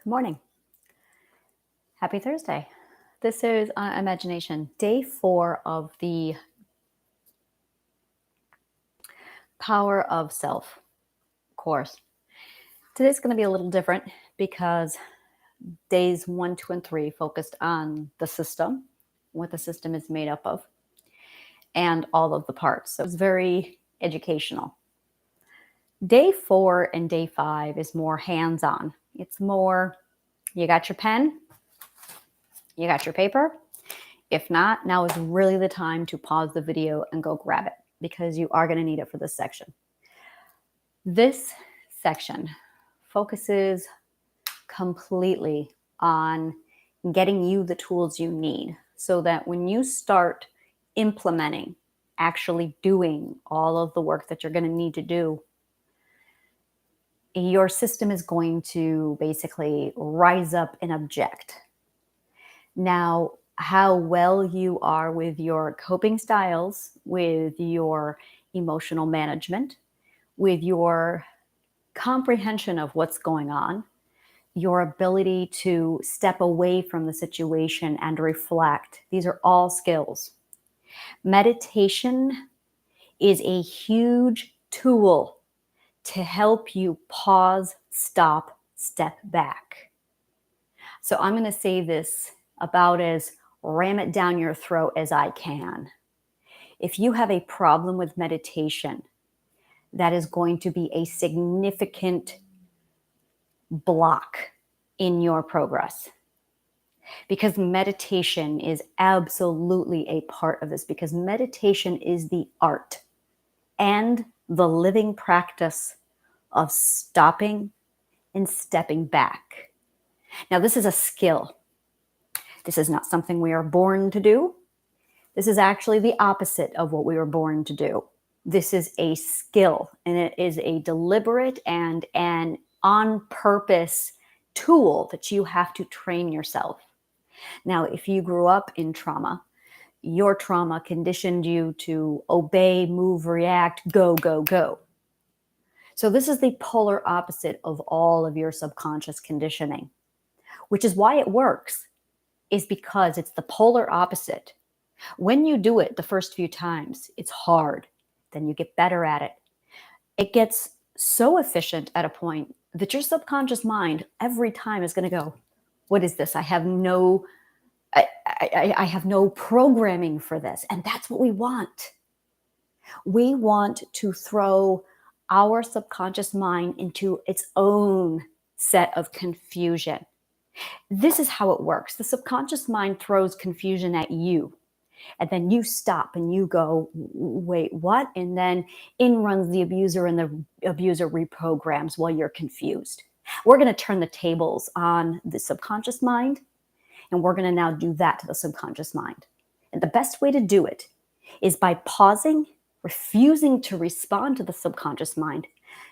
morning. Happy Thursday. This is Imagination, day 4 of the Power of Self course. Today's going to be a little different because days 1, 2, and 3 focused on the system, what the system is made up of, and all of the parts. So it's very educational. Day 4 and day 5 is more hands-on. It's more, you got your pen, you got your paper. If not, now is really the time to pause the video and go grab it because you are going to need it for this section. This section focuses completely on getting you the tools you need so that when you start implementing, actually doing all of the work that you're going to need to do, your system is going to basically rise up and object. Now, how well you are with your coping styles, with your emotional management, with your comprehension of what's going on, your ability to step away from the situation and reflect. These are all skills. Meditation is a huge tool to help you pause, stop, step back. So I'm going to say this about as ram it down your throat as I can. If you have a problem with meditation, that is going to be a significant block in your progress. Because meditation is absolutely a part of this, because meditation is the art and the living practice of stopping and stepping back. Now, this is a skill. This is not something we are born to do. This is actually the opposite of what we were born to do. This is a skill, and it is a deliberate and an on-purpose tool that you have to train yourself. Now, if you grew up in trauma, your trauma conditioned you to obey, move, react, go, go, go. So this is the polar opposite of all of your subconscious conditioning, which is why it works, is because it's the polar opposite. When you do it the first few times, it's hard. Then you get better at it. It gets so efficient at a point that your subconscious mind every time is going to go, what is this? I have no programming for this. And that's what we want. We want to throw our subconscious mind into its own set of confusion. This is how it works. The subconscious mind throws confusion at you. And then you stop and you go, wait, what? And then in runs the abuser, and the abuser reprograms while you're confused. We're going to turn the tables on the subconscious mind, and we're going to now do that to the subconscious mind. And the best way to do it is by pausing, refusing to respond to the subconscious mind,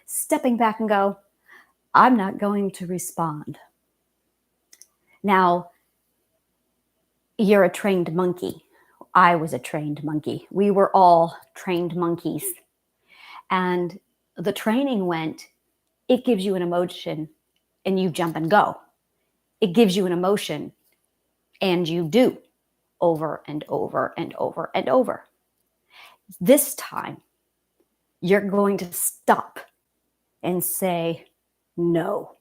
stepping back and go, I'm not going to respond. Now, you're a trained monkey. I was a trained monkey. We were all trained monkeys. And the training went, it gives you an emotion and you jump and go. It gives you an emotion and you do over and over and over and over. This time, you're going to stop and say, no.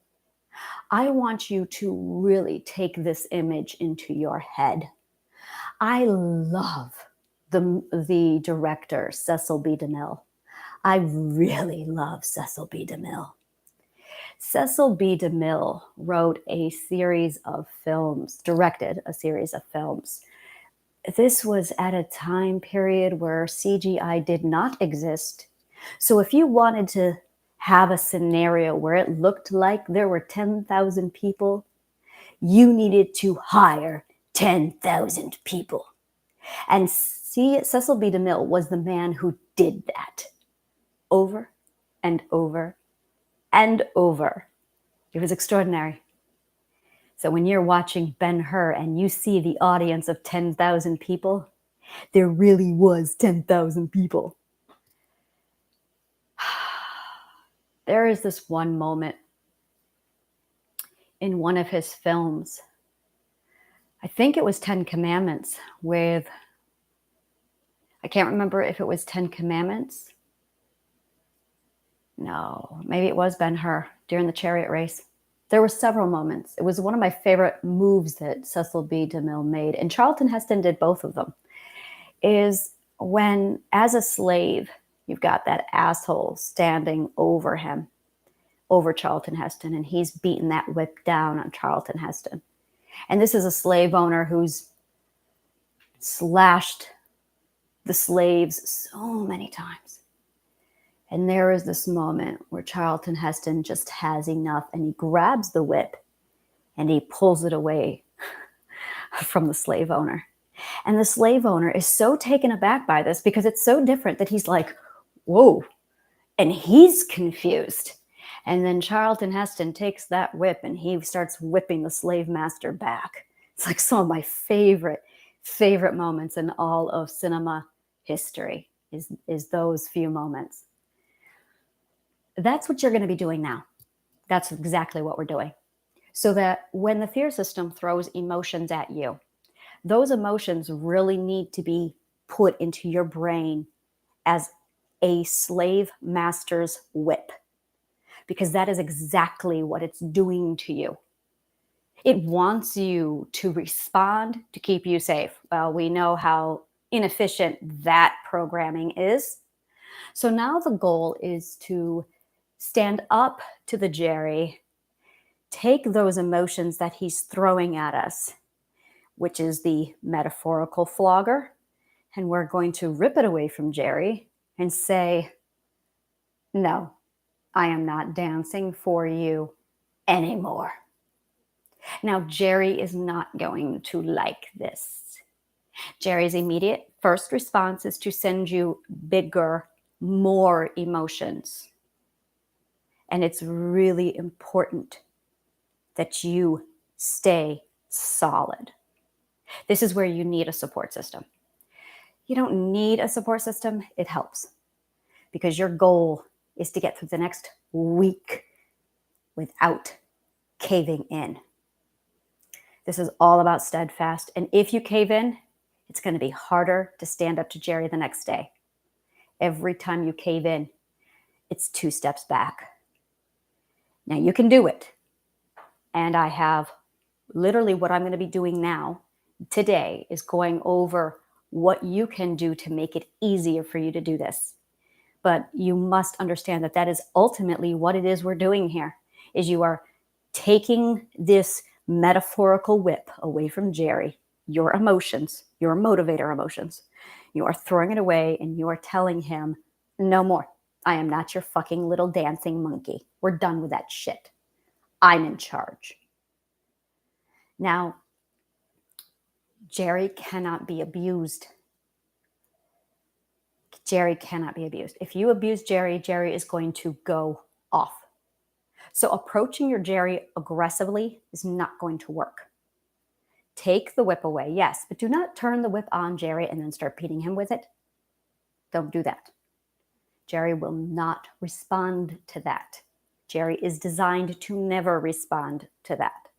I want you to really take this image into your head. I love the director, Cecil B. DeMille. I really love Cecil B. DeMille. Cecil B. DeMille wrote a series of films, directed a series of films. This was at a time period where CGI did not exist. So if you wanted to have a scenario where it looked like there were 10,000 people, you needed to hire 10,000 people. And Cecil B. DeMille was the man who did that over and over and over. It was extraordinary. So when you're watching Ben-Hur and you see the audience of 10,000 people, there really was 10,000 people. There is this one moment in one of his films. I think it was 10 Commandments with, I can't remember if it was 10 Commandments. No, maybe it was Ben-Hur during the chariot race. There were several moments. It was one of my favorite moves that Cecil B. DeMille made, and Charlton Heston did both of them, is when, as a slave, you've got that asshole standing over him, over Charlton Heston, and he's beating that whip down on Charlton Heston. And this is a slave owner who's slashed the slaves so many times. And there is this moment where Charlton Heston just has enough, and he grabs the whip and he pulls it away from the slave owner. And the slave owner is so taken aback by this because it's so different that he's like, whoa, and he's confused. And then Charlton Heston takes that whip and he starts whipping the slave master back. It's like some of my favorite moments in all of cinema history is those few moments. That's what you're going to be doing now. That's exactly what we're doing. So that when the fear system throws emotions at you, those emotions really need to be put into your brain as a slave master's whip, because that is exactly what it's doing to you. It wants you to respond to keep you safe. Well, we know how inefficient that programming is. So now the goal is to stand up to the Jerry, take those emotions that he's throwing at us, which is the metaphorical flogger, and we're going to rip it away from Jerry and say, no, I am not dancing for you anymore. Now, Jerry is not going to like this. Jerry's immediate first response is to send you bigger, more emotions. And it's really important that you stay solid. This is where you need a support system. You don't need a support system. It helps because your goal is to get through the next week without caving in. This is all about steadfast. And if you cave in, it's going to be harder to stand up to Jerry the next day. Every time you cave in, it's 2 steps back. Now you can do it. And I have literally what I'm going to be doing now today is going over what you can do to make it easier for you to do this. But you must understand that that is ultimately what it is we're doing here, is you are taking this metaphorical whip away from Jerry, your emotions, your motivator emotions. You are throwing it away and you are telling him, no more. I am not your fucking little dancing monkey. We're done with that shit. I'm in charge. Now, Jerry cannot be abused. Jerry cannot be abused. If you abuse Jerry, Jerry is going to go off. So approaching your Jerry aggressively is not going to work. Take the whip away, yes, but do not turn the whip on Jerry and then start beating him with it. Don't do that. Jerry will not respond to that. Jerry is designed to never respond to that.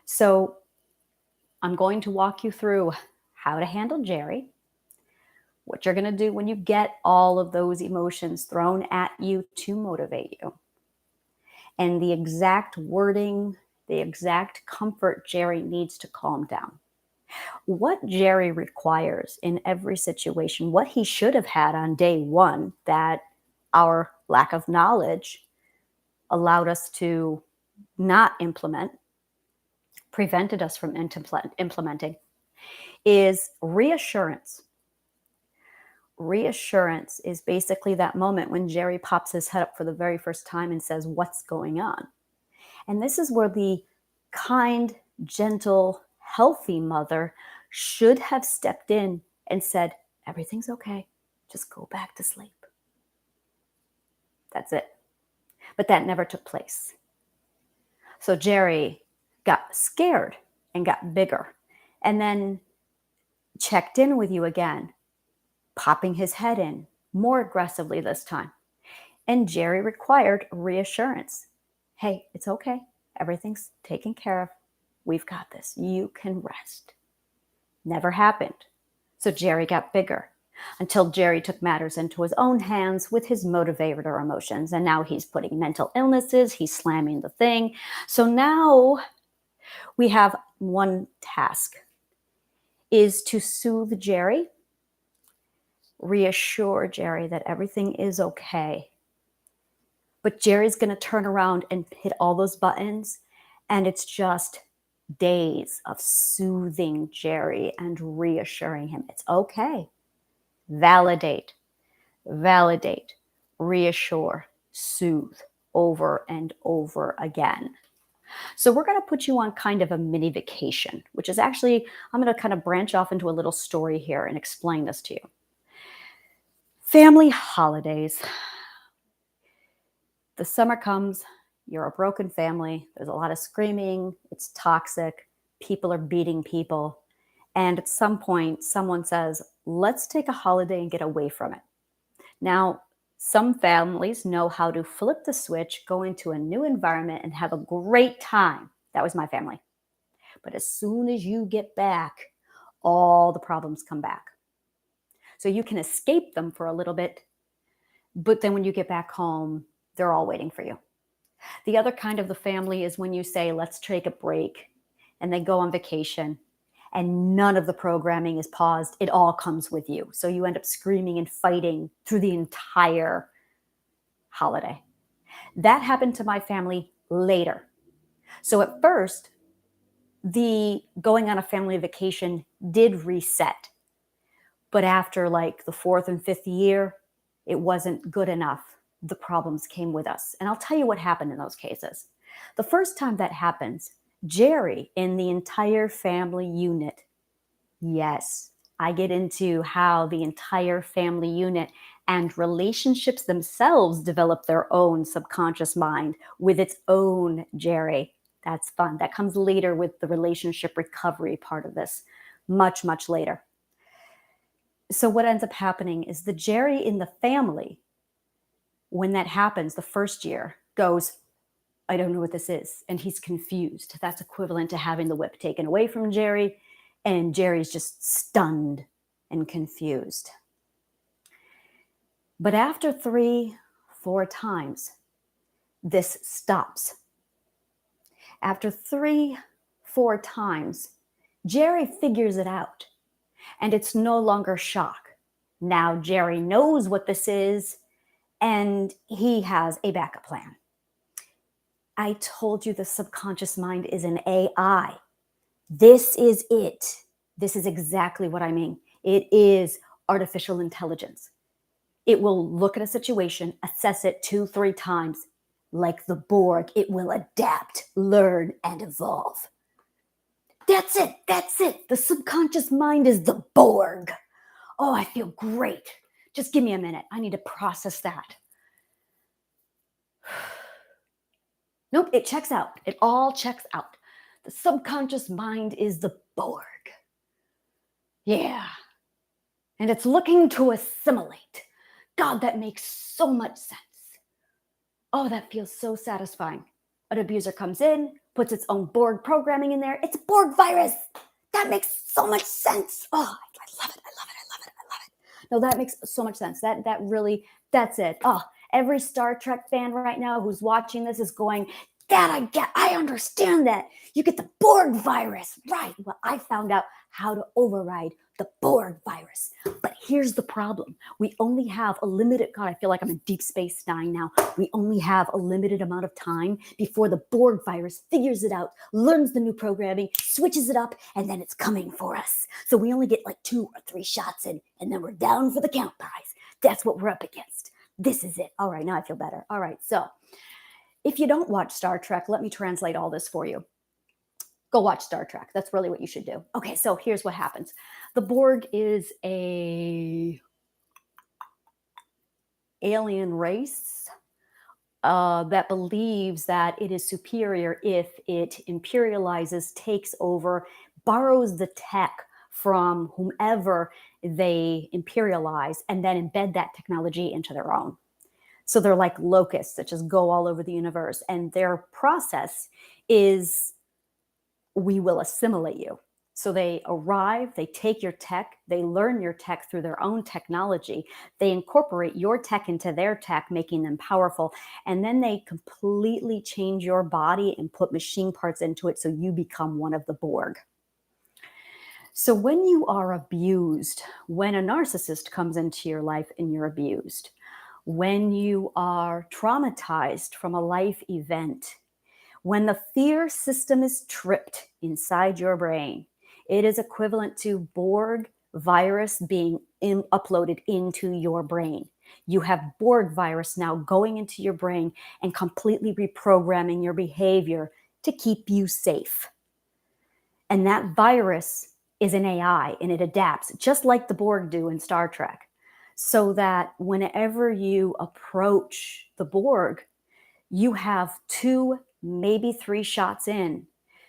So I'm going to walk you through how to handle Jerry, what you're going to do when you get all of those emotions thrown at you to motivate you, and the exact wording, the exact comfort Jerry needs to calm down. What Jerry requires in every situation, what he should have had on day one that our lack of knowledge allowed us to not implement, prevented us from implementing, is reassurance. Reassurance is basically that moment when Jerry pops his head up for the very first time and says, what's going on? And this is where the kind, gentle, healthy mother should have stepped in and said, everything's okay. Just go back to sleep. That's it. But that never took place. So Jerry got scared and got bigger and then checked in with you again, popping his head in more aggressively this time. And Jerry required reassurance. Hey, it's okay. Everything's taken care of. We've got this. You can rest. Never happened. So Jerry got bigger until Jerry took matters into his own hands with his motivator emotions. And now he's putting mental illnesses, he's slamming the thing. So now we have one task is to soothe Jerry, reassure Jerry that everything is okay. But Jerry's going to turn around and hit all those buttons, and it's just days of soothing Jerry and reassuring him it's okay. Validate, reassure, soothe over and over again. So we're going to put you on kind of a mini vacation, which is actually, I'm going to kind of branch off into a little story here and explain this to you. Family holidays. The summer comes, you're a broken family, there's a lot of screaming, it's toxic, people are beating people, and at some point someone says, let's take a holiday and get away from it. Now, some families know how to flip the switch, go into a new environment, and have a great time. That was my family. But as soon as you get back, all the problems come back. So you can escape them for a little bit, but then when you get back home, they're all waiting for you. The other kind of the family is when you say, let's take a break, and they go on vacation, and none of the programming is paused. It all comes with you. So you end up screaming and fighting through the entire holiday. That happened to my family later. So at first, the going on a family vacation did reset. But after like the 4th and 5th year, it wasn't good enough. The problems came with us. And I'll tell you what happened in those cases. The first time that happens, Jerry in the entire family unit, yes, I get into how the entire family unit and relationships themselves develop their own subconscious mind with its own Jerry. That's fun. That comes later with the relationship recovery part of this, much, much later. So what ends up happening is the Jerry in the family, when that happens, the first year goes, I don't know what this is. And he's confused. That's equivalent to having the whip taken away from Jerry. And Jerry's just stunned and confused. But after 3, 4 times, this stops. After 3, 4 times, Jerry figures it out. And it's no longer shock. Now Jerry knows what this is, and he has a backup plan. I told you the subconscious mind is an AI. This is it. This is exactly what I mean. It is artificial intelligence. It will look at a situation, assess it 2, 3 times. Like the Borg, it will adapt, learn, and evolve. That's it. That's it. The subconscious mind is the Borg. Oh, I feel great. Just give me a minute. I need to process that. Nope, it checks out. It all checks out. The subconscious mind is the Borg. Yeah. And it's looking to assimilate. God, that makes so much sense. Oh, that feels so satisfying. An abuser comes in, puts its own Borg programming in there. It's a Borg virus. That makes so much sense. Oh, I love it. I love it. I love it. I love it. No, that makes so much sense. That really, that's it. Oh, every Star Trek fan right now who's watching this is going, that I get. I understand that. You get the Borg virus. Right. Well, I found out how to override the Borg virus. But here's the problem. We only have a limited, God, I feel like I'm in Deep Space Nine now. We only have a limited amount of time before the Borg virus figures it out, learns the new programming, switches it up, and then it's coming for us. So we only get like 2 or 3 shots in, and then we're down for the count, guys. That's what we're up against. This is it. All right, now I feel better. All right, so if you don't watch Star Trek, let me translate all this for you. Go watch Star Trek. That's really what you should do. Okay, so here's what happens. The Borg is a alien race that believes that it is superior if it imperializes, takes over, borrows the tech from whomever they imperialize, and then embed that technology into their own. So they're like locusts that just go all over the universe. And their process is, we will assimilate you. So they arrive, they take your tech, they learn your tech through their own technology. They incorporate your tech into their tech, making them powerful. And then they completely change your body and put machine parts into it so you become one of the Borg. So when you are abused, when a narcissist comes into your life and you're abused, when you are traumatized from a life event, when the fear system is tripped inside your brain, it is equivalent to Borg virus being uploaded into your brain. You have Borg virus now going into your brain and completely reprogramming your behavior to keep you safe. And that virus is an AI and it adapts just like the Borg do in Star Trek. So that whenever you approach the Borg, you have 2, maybe 3 shots in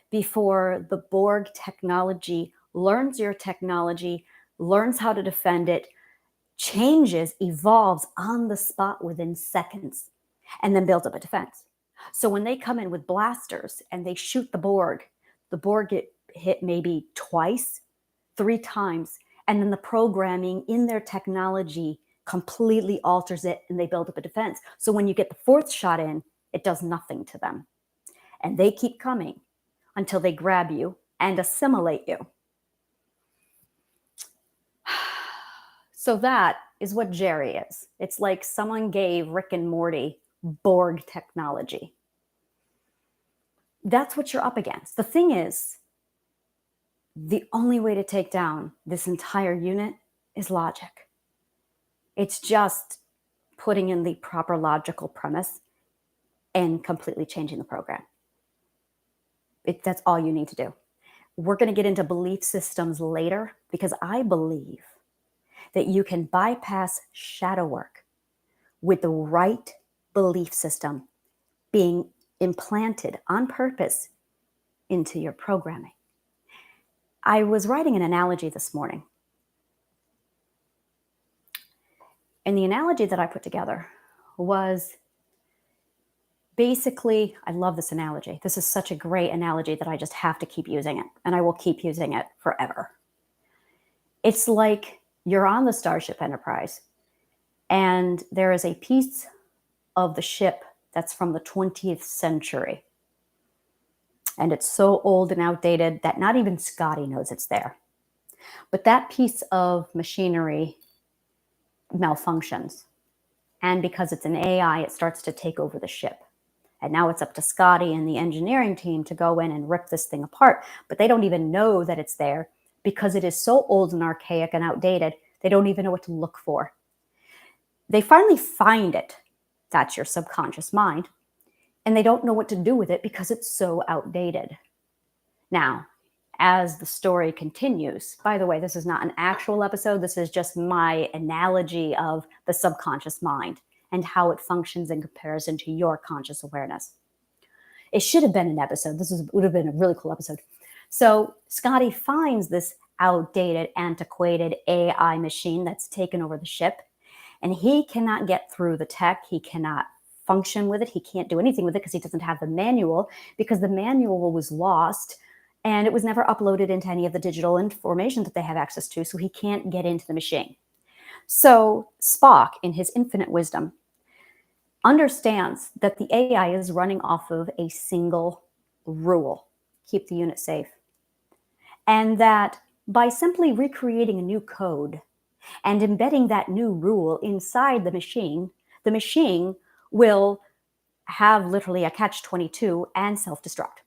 before the Borg technology learns your technology, learns how to defend it, changes, evolves on the spot within seconds, and then builds up a defense. So when they come in with blasters and they shoot the Borg get hit maybe twice, 3 times, and then the programming in their technology completely alters it and they build up a defense. So when you get the 4th shot in, it does nothing to them. And they keep coming until they grab you and assimilate you. So that is what Jerry is. It's like someone gave Rick and Morty Borg technology. That's what you're up against. The thing is, the only way to take down this entire unit is logic. It's just putting in the proper logical premise and completely changing the program. That's all you need to do. We're going to get into belief systems later because I believe that you can bypass shadow work with the right belief system being implanted on purpose into your programming. I was writing an analogy this morning. And the analogy that I put together was basically, I love this analogy. This is such a great analogy that I just have to keep using it. And I will keep using it forever. It's like you're on the Starship Enterprise and there is a piece of the ship that's from the 20th century. And it's so old and outdated that not even Scotty knows it's there. But that piece of machinery malfunctions. And because it's an AI, it starts to take over the ship. And now it's up to Scotty and the engineering team to go in and rip this thing apart. But they don't even know that it's there because it is so old and archaic and outdated, they don't even know what to look for. They finally find it. That's your subconscious mind. And they don't know what to do with it because it's so outdated. Now, as the story continues, by the way, this is not an actual episode. This is just my analogy of the subconscious mind and how it functions in comparison to your conscious awareness. It should have been an episode. Would have been a really cool episode. So Scotty finds this outdated, antiquated AI machine that's taken over the ship, and he cannot get through the tech. He cannot function with it. He can't do anything with it because he doesn't have the manual, because the manual was lost and it was never uploaded into any of the digital information that they have access to, so he can't get into the machine. So Spock, in his infinite wisdom, understands that the AI is running off of a single rule: keep the unit safe. And that by simply recreating a new code and embedding that new rule inside the machine will have literally a catch-22 and self-destruct.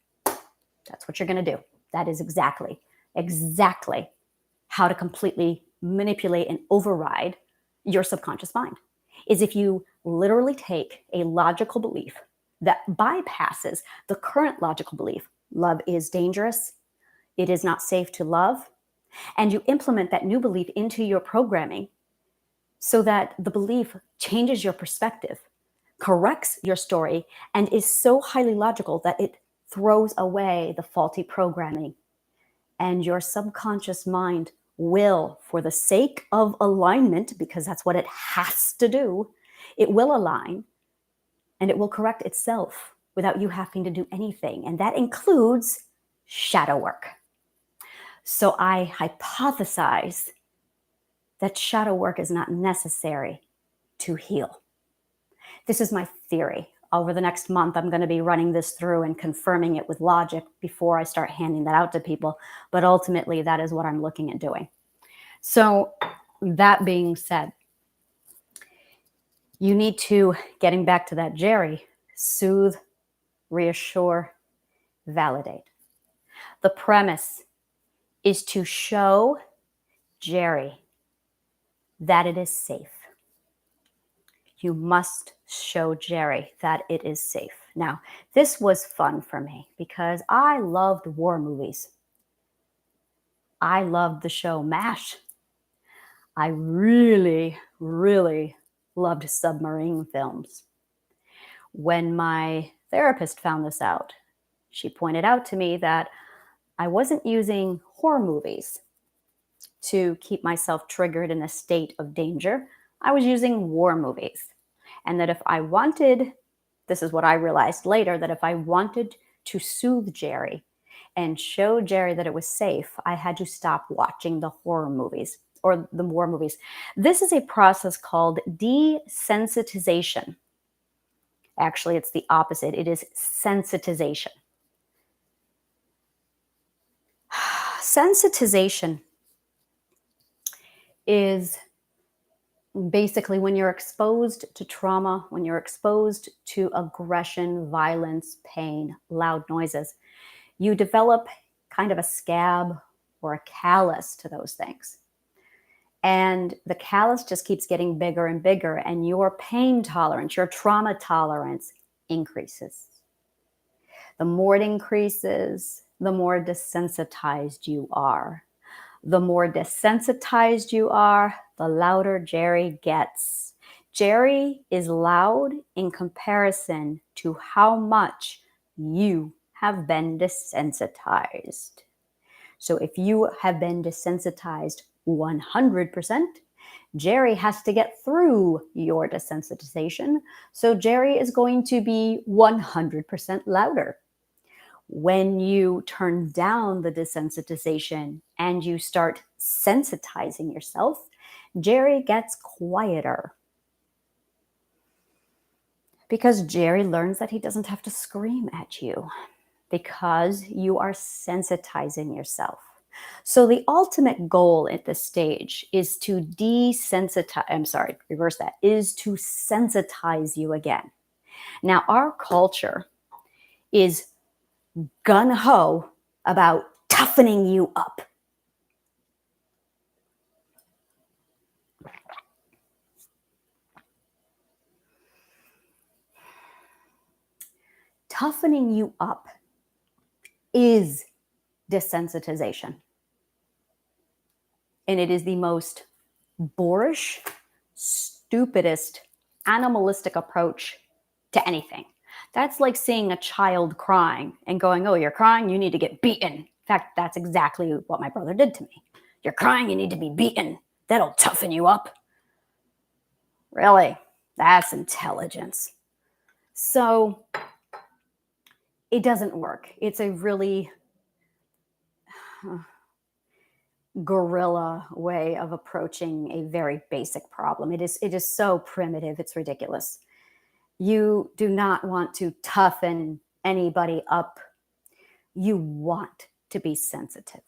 That's what you're going to do. That is exactly how to completely manipulate and override your subconscious mind. Is if you literally take a logical belief that bypasses the current logical belief, love is dangerous, it is not safe to love, and you implement that new belief into your programming so that the belief changes your perspective, corrects your story, and is so highly logical that it throws away the faulty programming. And your subconscious mind will, for the sake of alignment, because that's what it has to do, It will align and it will correct itself without you having to do anything. And that includes shadow work. So I hypothesize that shadow work is not necessary to heal. This is my theory. Over the next month, I'm going to be running this through and confirming it with logic before I start handing that out to people. But ultimately, that is what I'm looking at doing. So that being said, you need to, getting back to that Jerry, soothe, reassure, validate. The premise is to show Jerry that it is safe. You must show Jerry that it is safe. Now, this was fun for me because I loved war movies. I loved the show MASH. I really, really loved submarine films. When my therapist found this out, she pointed out to me that I wasn't using horror movies to keep myself triggered in a state of danger. I was using war movies. And that if I wanted, this is what I realized later, that if I wanted to soothe Jerry and show Jerry that it was safe, I had to stop watching the horror movies or the war movies. This is a process called desensitization. Actually, it's the opposite. It is sensitization. Sensitization is basically when you're exposed to trauma, when you're exposed to aggression, violence, pain, loud noises, you develop kind of a scab or a callus to those things. And the callus just keeps getting bigger and bigger, and your pain tolerance, your trauma tolerance increases. The more it increases, the more desensitized you are. The more desensitized you are, the louder Jerry gets. Jerry is loud in comparison to how much you have been desensitized. So if you have been desensitized 100%, Jerry has to get through your desensitization. So Jerry is going to be 100% louder. When you turn down the desensitization and you start sensitizing yourself, Jerry gets quieter. Because Jerry learns that he doesn't have to scream at you because you are sensitizing yourself. So the ultimate goal at this stage is to is to sensitize you again. Now, our culture is gung-ho about toughening you up. Toughening you up is desensitization. And it is the most boorish, stupidest, animalistic approach to anything. That's like seeing a child crying and going, oh, you're crying, you need to get beaten. In fact, that's exactly what my brother did to me. You're crying, you need to be beaten. That'll toughen you up. Really? That's intelligence. So it doesn't work. It's a really guerrilla way of approaching a very basic problem. It is so primitive, it's ridiculous. You do not want to toughen anybody up. You want to be sensitive.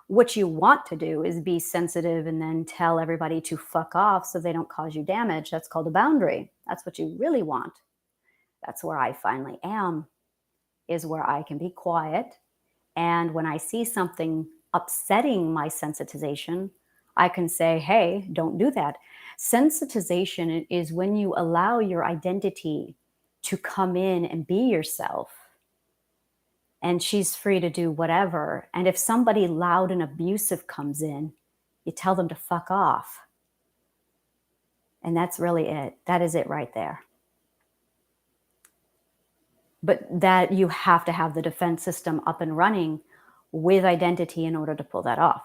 What you want to do is be sensitive and then tell everybody to fuck off so they don't cause you damage. That's called a boundary. That's what you really want. That's where I finally am, is where I can be quiet. And when I see something upsetting my sensitization, I can say, hey, don't do that. Sensitization is when you allow your identity to come in and be yourself. And she's free to do whatever. And if somebody loud and abusive comes in, you tell them to fuck off. And that's really it. That is it right there. But that you have to have the defense system up and running with identity in order to pull that off.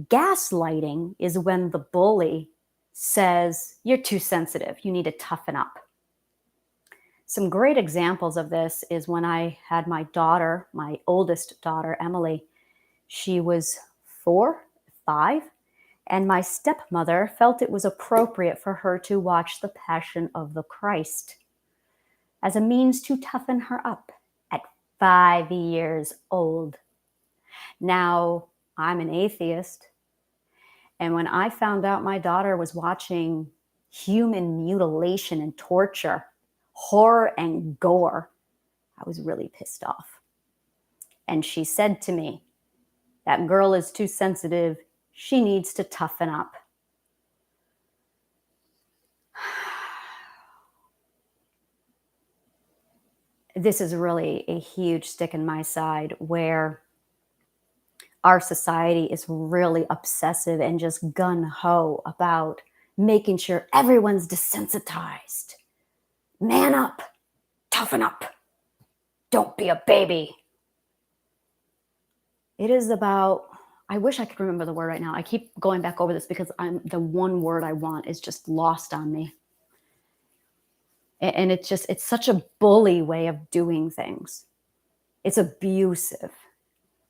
Gaslighting is when the bully says, you're too sensitive. You need to toughen up. Some great examples of this is when I had my daughter, my oldest daughter, Emily. She was 4, 5, and my stepmother felt it was appropriate for her to watch The Passion of the Christ as a means to toughen her up at 5 years old. Now, I'm an atheist, and when I found out my daughter was watching human mutilation and torture, horror and gore, I was really pissed off. And she said to me, that girl is too sensitive. She needs to toughen up. This is really a huge stick in my side where our society is really obsessive and just gung-ho about making sure everyone's desensitized. Man up, toughen up, don't be a baby. It is about, I wish I could remember the word right now. I keep going back over this because the one word I want is just lost on me. And it's such a bully way of doing things. It's abusive.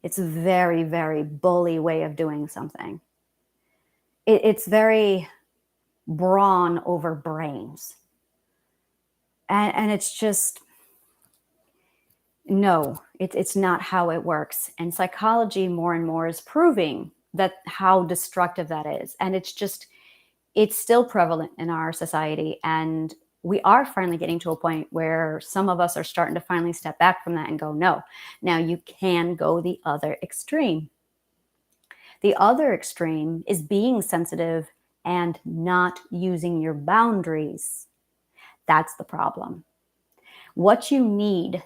It's a very, very bully way of doing something. It's very brawn over brains. And it's just, no, it's not how it works. And psychology more and more is proving that how destructive that is. And it's still prevalent in our society. And we are finally getting to a point where some of us are starting to finally step back from that and go, no, now you can go the other extreme. The other extreme is being sensitive and not using your boundaries. That's the problem. What you need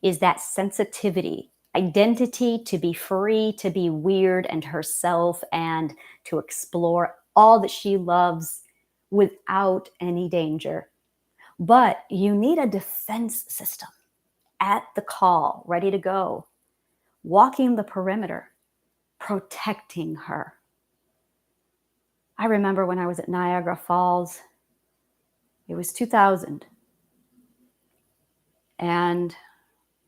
is that sensitivity, identity to be free, to be weird and herself, and to explore all that she loves without any danger. But you need a defense system at the call, ready to go, walking the perimeter, protecting her. I remember when I was at Niagara Falls, it was 2000. And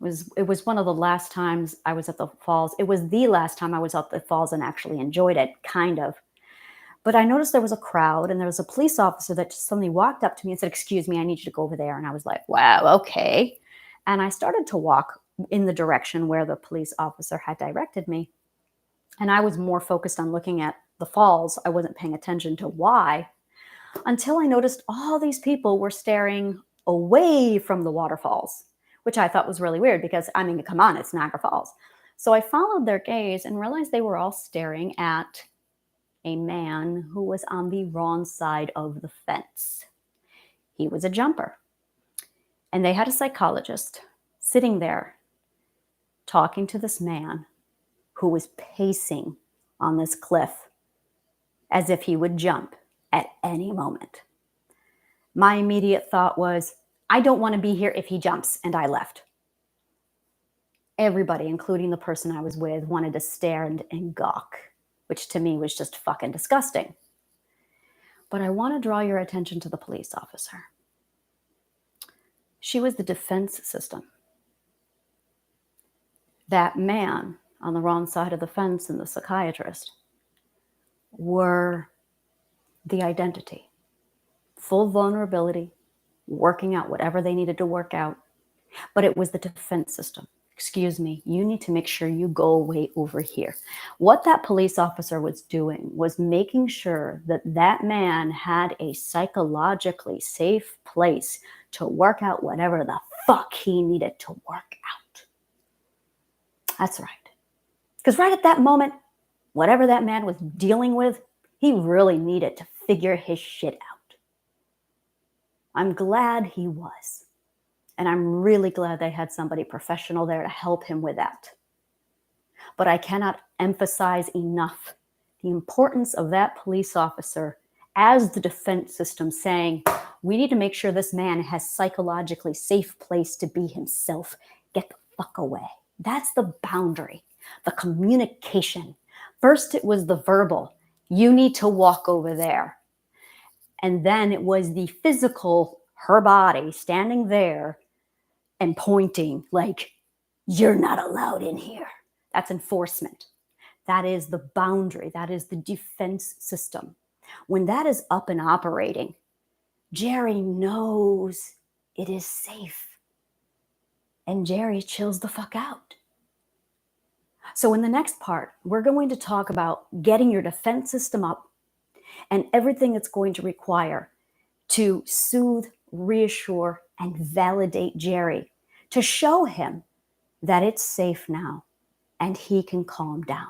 it was one of the last times I was at the falls. It was the last time I was at the falls and actually enjoyed it, kind of. But I noticed there was a crowd and there was a police officer that just suddenly walked up to me and said, "Excuse me, I need you to go over there." And I was like, wow, okay. And I started to walk in the direction where the police officer had directed me. And I was more focused on looking at the falls. I wasn't paying attention to why, until I noticed all these people were staring away from the waterfalls, which I thought was really weird because, I mean, come on, it's Niagara Falls. So I followed their gaze and realized they were all staring at a man who was on the wrong side of the fence. He was a jumper. And they had a psychologist sitting there talking to this man who was pacing on this cliff as if he would jump at any moment. My immediate thought was, I don't want to be here if he jumps, and I left. Everybody, including the person I was with, wanted to stare and gawk, which to me was just fucking disgusting. But I want to draw your attention to the police officer. She was the defense system. That man on the wrong side of the fence and the psychiatrist were the identity. Full vulnerability, working out whatever they needed to work out. But it was the defense system. Excuse me, you need to make sure you go away over here. What that police officer was doing was making sure that that man had a psychologically safe place to work out whatever the fuck he needed to work out. That's right. Because right at that moment, whatever that man was dealing with, he really needed to figure his shit out. I'm glad he was. And I'm really glad they had somebody professional there to help him with that. But I cannot emphasize enough the importance of that police officer as the defense system saying, we need to make sure this man has psychologically safe place to be himself. Get the fuck away. That's the boundary, the communication. First, it was the verbal. You need to walk over there. And then it was the physical, her body standing there and pointing like, you're not allowed in here. That's enforcement. That is the boundary. That is the defense system. When that is up and operating, Jerry knows it is safe. And Jerry chills the fuck out. So in the next part, we're going to talk about getting your defense system up and everything it's going to require to soothe, reassure, and validate Jerry, to show him that it's safe now and he can calm down.